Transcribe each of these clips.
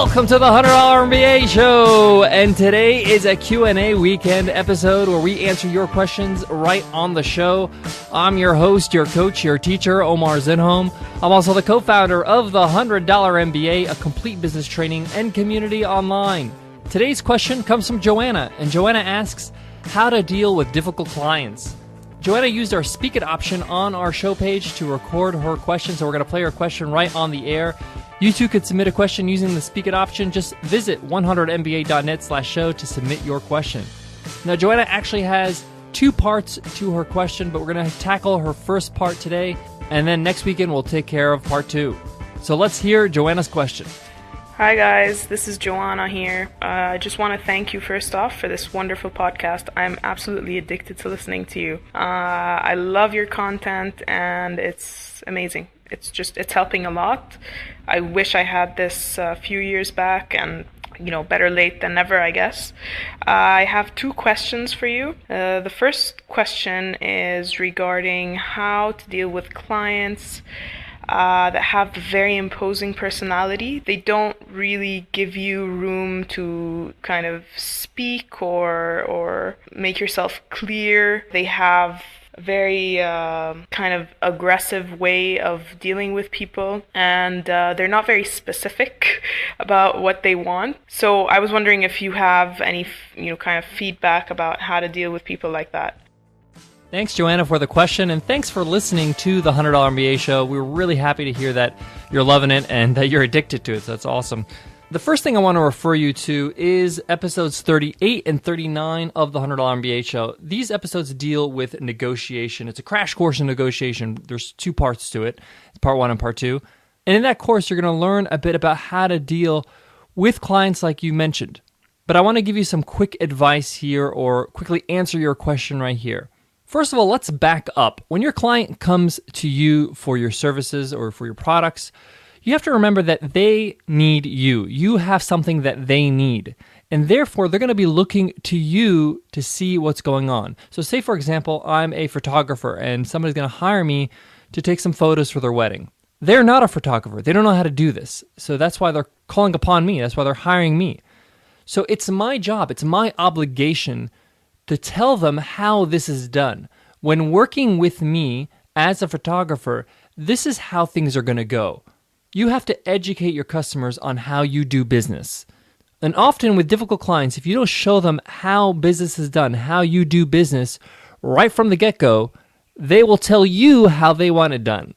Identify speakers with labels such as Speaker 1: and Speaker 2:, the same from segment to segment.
Speaker 1: Welcome to the $100 MBA Show, and today is a Q&A weekend episode where we answer your questions right on the show. I'm your host, your coach, your teacher, Omar Zinholm. I'm also the co-founder of the $100 MBA, a complete business training and community online. Today's question comes from Joanna, and Joanna asks, how to deal with difficult clients. Joanna used our Speak It option on our show page to record her question, so we're going to play her question right on the air. You too could submit a question using the Speak It option. Just visit 100mba.net/show to submit your question. Now, Joanna actually has two parts to her question, but we're going to tackle her first part today, and then next weekend we'll take care of part two. So let's hear Joanna's question.
Speaker 2: Hi guys, this is Joanna here. I just want to thank you first off for this wonderful podcast. I'm absolutely addicted to listening to you. I love your content and it's amazing. It's helping a lot. I wish I had this a few years back, and better late than never, I guess. I have two questions for you. The first question is regarding how to deal with clients that have very imposing personality. They don't really give you room to kind of speak or make yourself clear. They have a very kind of aggressive way of dealing with people, and they're not very specific about what they want. So I was wondering if you have any kind of feedback about how to deal with people like that.
Speaker 1: Thanks, Joanna, for the question, and thanks for listening to the $100 MBA Show. We're really happy to hear that you're loving it and that you're addicted to it, so that's awesome. The first thing I want to refer you to is episodes 38 and 39 of the $100 MBA Show. These episodes deal with negotiation. It's a crash course in negotiation. There's two parts to it, part one and part two. And in that course, you're going to learn a bit about how to deal with clients like you mentioned. But I want to give you some quick advice here, or quickly answer your question right here. First of all, let's back up. When your client comes to you for your services or for your products, you have to remember that they need you. You have something that they need. And therefore, they're going to be looking to you to see what's going on. So say, for example, I'm a photographer and somebody's going to hire me to take some photos for their wedding. They're not a photographer. They don't know how to do this. So that's why they're calling upon me. That's why they're hiring me. So it's my job. It's my obligation to tell them how this is done. When working with me as a photographer, this is how things are going to go. You have to educate your customers on how you do business. And often with difficult clients, if you don't show them how business is done, how you do business right from the get-go, they will tell you how they want it done.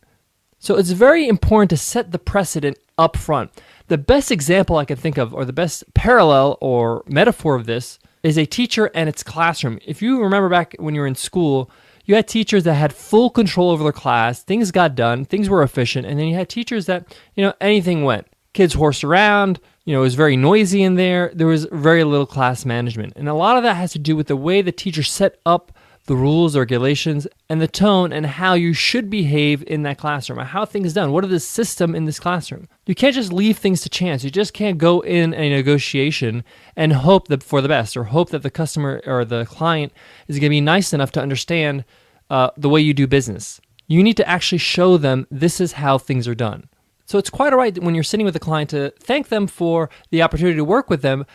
Speaker 1: So it's very important to set the precedent up front. The best example I can think of, or the best parallel or metaphor of this, is a teacher and its classroom. If you remember back when you were in school, you had teachers that had full control over their class, things got done, things were efficient, and then you had teachers that, anything went. Kids horsed around, it was very noisy in there, there was very little class management. And a lot of that has to do with the way the teacher set up the rules, the regulations, and the tone, and how you should behave in that classroom, or how things done. What is the system in this classroom? You can't just leave things to chance. You just can't go in a negotiation and hope for the best, or hope that the customer or the client is going to be nice enough to understand the way you do business. You need to actually show them this is how things are done. So it's quite all right when you're sitting with a client to thank them for the opportunity to work with them,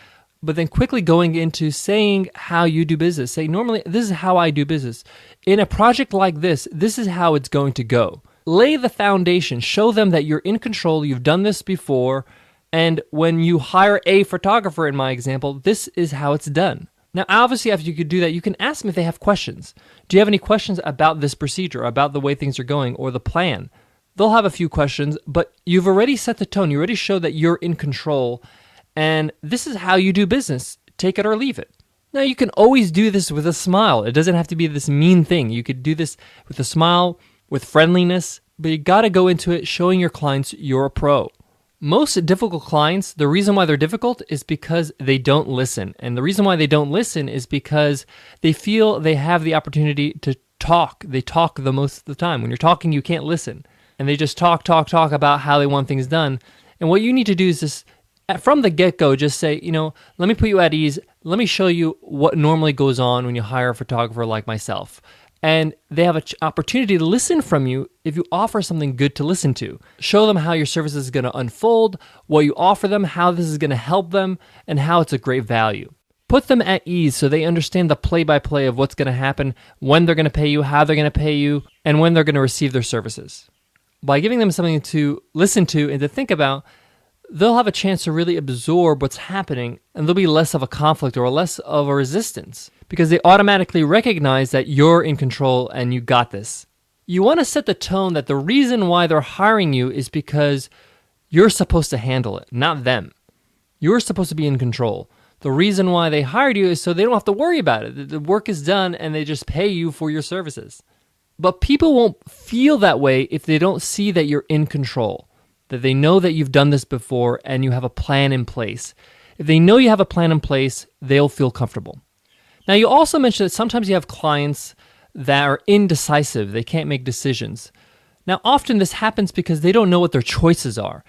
Speaker 1: but then quickly going into saying how you do business. Say, normally, this is how I do business. In a project like this is how it's going to go. Lay the foundation. Show them that you're in control. You've done this before. And when you hire a photographer, in my example, this is how it's done. Now, obviously, after you could do that, you can ask them if they have questions. Do you have any questions about this procedure, about the way things are going, or the plan? They'll have a few questions, but you've already set the tone. You already showed that you're in control. And this is how you do business. Take it or leave it. Now, you can always do this with a smile. It doesn't have to be this mean thing. You could do this with a smile, with friendliness, but you got to go into it showing your clients you're a pro. Most difficult clients, the reason why they're difficult is because they don't listen. And the reason why they don't listen is because they feel they have the opportunity to talk. They talk the most of the time. When you're talking, you can't listen. And they just talk about how they want things done. And what you need to do is just, from the get-go, just say, let me put you at ease. Let me show you what normally goes on when you hire a photographer like myself. and they have an opportunity to listen from you if you offer something good to listen to. Show them how your service is going to unfold, what you offer them, how this is going to help them, and how it's a great value. Put them at ease so they understand the play-by-play of what's going to happen, when they're going to pay you, how they're going to pay you, and when they're going to receive their services. By giving them something to listen to and to think about, they'll have a chance to really absorb what's happening, and there'll be less of a conflict or less of a resistance because they automatically recognize that you're in control and you got this. You want to set the tone that the reason why they're hiring you is because you're supposed to handle it, not them. You're supposed to be in control. The reason why they hired you is so they don't have to worry about it. The work is done and they just pay you for your services. But people won't feel that way if they don't see that you're in control, that they know that you've done this before and you have a plan in place. If they know you have a plan in place, they'll feel comfortable. Now, you also mentioned that sometimes you have clients that are indecisive. They can't make decisions. Now, often this happens because they don't know what their choices are.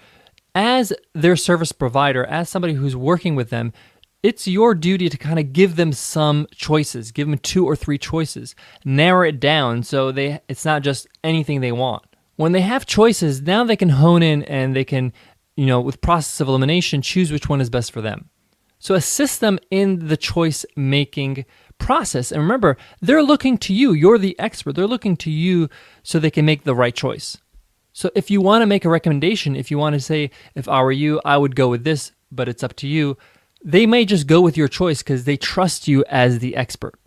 Speaker 1: As their service provider, as somebody who's working with them, it's your duty to kind of give them some choices, give them 2 or 3 choices, narrow it down so it's not just anything they want. When they have choices, now they can hone in and they can, with process of elimination, choose which one is best for them. So assist them in the choice-making process. And remember, they're looking to you. You're the expert. They're looking to you so they can make the right choice. So if you want to make a recommendation, if you want to say, if I were you, I would go with this, but it's up to you, they may just go with your choice because they trust you as the expert.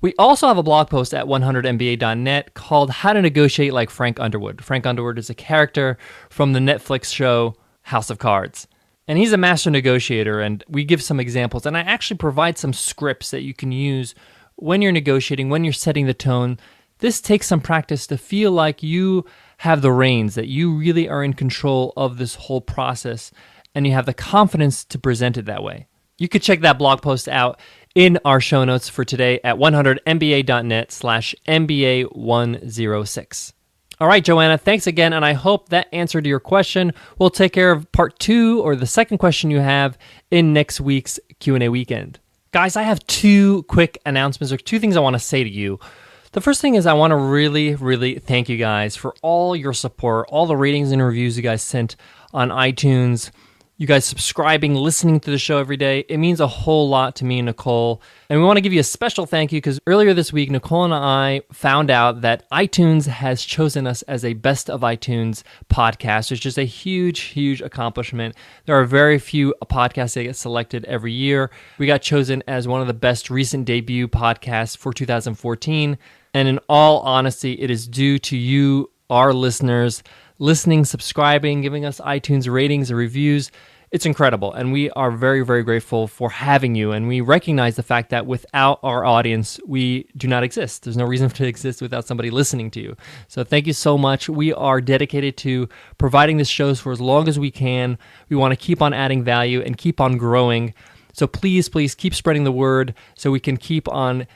Speaker 1: We also have a blog post at 100mba.net called How to Negotiate Like Frank Underwood. Frank Underwood is a character from the Netflix show House of Cards. And he's a master negotiator, and we give some examples. And I actually provide some scripts that you can use when you're negotiating, when you're setting the tone. This takes some practice to feel like you have the reins, that you really are in control of this whole process, and you have the confidence to present it that way. You could check that blog post out in our show notes for today at 100mba.net/MBA106. All right, Joanna, thanks again, and I hope that answered your question. We'll take care of part 2, or the second question you have, in next week's Q&A weekend. Guys, I have 2 quick announcements, or 2 things I want to say to you. The first thing is I want to really, really thank you guys for all your support, all the ratings and reviews you guys sent on iTunes, you guys subscribing, listening to the show every day. It means a whole lot to me and Nicole. And we want to give you a special thank you because earlier this week, Nicole and I found out that iTunes has chosen us as a Best of iTunes podcast, which is a huge, huge accomplishment. There are very few podcasts that get selected every year. We got chosen as one of the best recent debut podcasts for 2014. And in all honesty, it is due to you, our listeners, listening, subscribing, giving us iTunes ratings and reviews. It's incredible, and we are very, very grateful for having you, and we recognize the fact that without our audience, we do not exist. There's no reason to exist without somebody listening to you. So thank you so much. We are dedicated to providing this show for as long as we can. We want to keep on adding value and keep on growing. So please, please keep spreading the word so we can keep on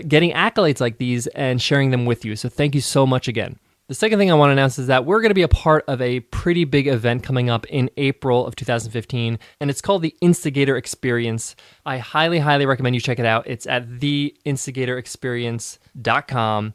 Speaker 1: getting accolades like these and sharing them with you. So thank you so much again. The second thing I want to announce is that we're going to be a part of a pretty big event coming up in April of 2015, and it's called the Instigator Experience. I highly, highly recommend you check it out. It's at theinstigatorexperience.com.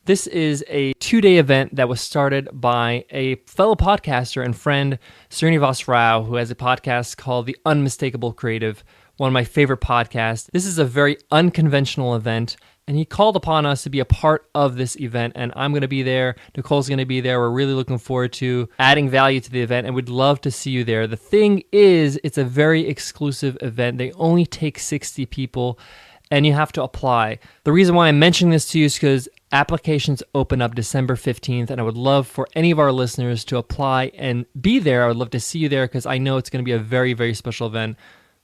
Speaker 1: This is a 2-day event that was started by a fellow podcaster and friend, Srinivas Rao, who has a podcast called The Unmistakable Creative, one of my favorite podcasts. This is a very unconventional event, and he called upon us to be a part of this event, and I'm going to be there. Nicole's going to be there. We're really looking forward to adding value to the event, and we'd love to see you there. The thing is, it's a very exclusive event. They only take 60 people, and you have to apply. The reason why I'm mentioning this to you is because applications open up December 15th, and I would love for any of our listeners to apply and be there. I would love to see you there because I know it's going to be a very, very special event.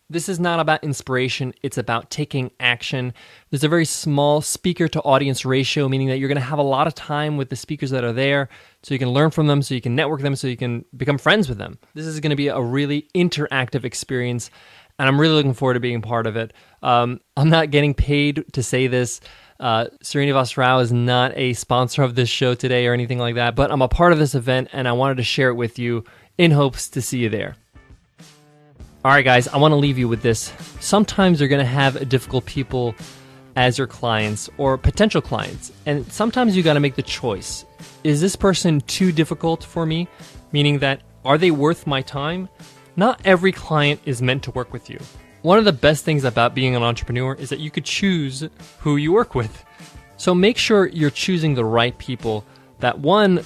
Speaker 1: This is not about inspiration, it's about taking action. There's a very small speaker-to-audience ratio, meaning that you're going to have a lot of time with the speakers that are there, so you can learn from them, so you can network them, so you can become friends with them. This is going to be a really interactive experience, and I'm really looking forward to being part of it. I'm not getting paid to say this. Srinivas Rao is not a sponsor of this show today or anything like that, but I'm a part of this event, and I wanted to share it with you in hopes to see you there. All right, guys, I want to leave you with this. Sometimes you're going to have difficult people as your clients or potential clients. And sometimes you got to make the choice. Is this person too difficult for me? Meaning that, are they worth my time? Not every client is meant to work with you. One of the best things about being an entrepreneur is that you could choose who you work with. So make sure you're choosing the right people that, one,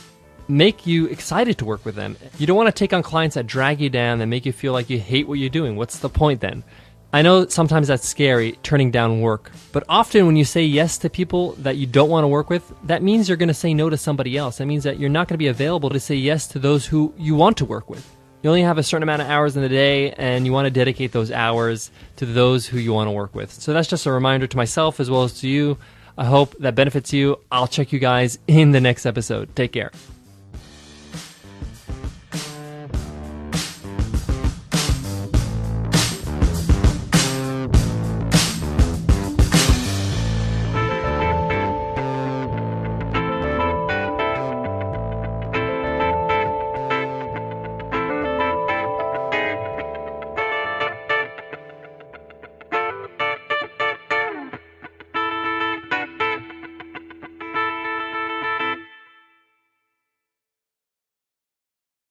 Speaker 1: make you excited to work with them. You don't want to take on clients that drag you down and make you feel like you hate what you're doing. What's the point then? I know sometimes that's scary, turning down work, but often when you say yes to people that you don't want to work with, that means you're going to say no to somebody else. That means that you're not going to be available to say yes to those who you want to work with. You only have a certain amount of hours in the day, and you want to dedicate those hours to those who you want to work with. So that's just a reminder to myself as well as to you. I hope that benefits you. I'll check you guys in the next episode. Take care.